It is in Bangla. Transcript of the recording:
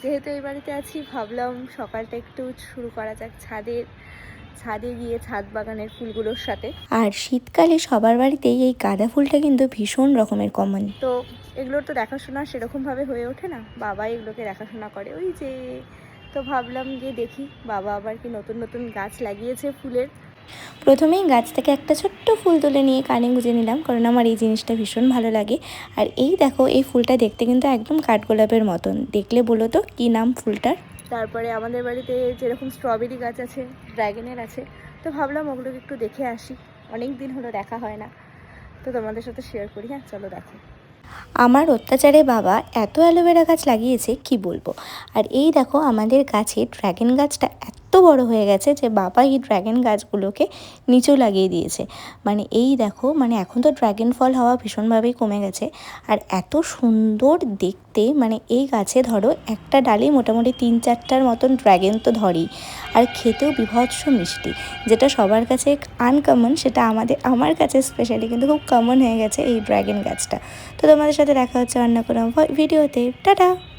যেহেতু এই বাড়িতে আছি ভাবলাম সকালটা একটু শুরু করা যাক ছাদে গিয়ে ছাদ বাগানের ফুলগুলোর সাথে। আর শীতকালে সবার বাড়িতেই এই গাঁদা ফুলটা কিন্তু ভীষণ রকমের কমন। তো এগুলোর তো দেখাশোনা সেরকমভাবে হয়ে ওঠে না, বাবাই এগুলোকে দেখাশোনা করে ওই যে। তো ভাবলাম গিয়ে দেখি বাবা আবার কি নতুন নতুন গাছ লাগিয়েছে ফুলের। প্রথমেই গাছ থেকে একটা ছোট্ট ফুল তুলে নিয়ে কানে গুঁজে নিলাম, কারণ আমার এই জিনিসটা ভীষণ ভালো লাগে। আর এই দেখো, এই ফুলটা দেখতে কিন্তু একদম কাঠগোলাপের মতন। দেখলে বলো তো কী নাম ফুলটার? তারপরে আমাদের বাড়িতে যেরকম স্ট্রবেরি গাছ আছে, ড্র্যাগনের আছে, তো ভাবলাম ওগুলোকে একটু দেখে আসি, অনেক দিন হলো দেখা হয় না, তো তোমাদের সাথে শেয়ার করি। হ্যাঁ চলো দেখো। আমার অত্যাচারে বাবা এত অ্যালোভেরা গাছ লাগিয়েছে কি বলবো। আর এই দেখো, আমাদের গাছে ড্র্যাগন গাছটা এত বড় হয়ে গেছে যে বাবা এই ড্র্যাগন গাছগুলোকে নিচেও লাগিয়ে দিয়েছে। মানে এই দেখো, মানে এখন তো ড্র্যাগন ফল হওয়া ভীষণভাবেই কমে গেছে। আর এত সুন্দর দেখতে, মানে এই গাছে ধরো একটা ডালে মোটামুটি 3-4টার মতন ড্র্যাগন তো ধরেই। আর খেতেও বীভৎস মিষ্টি, যেটা সবার কাছে আনকমন, সেটা আমার কাছে স্পেশালি কিন্তু খুব কমন হয়ে গেছে এই ড্র্যাগন গাছটা। তো তোমাদের সাথে দেখা হচ্ছে অন্য কোনো ভিডিওতে। টাটা।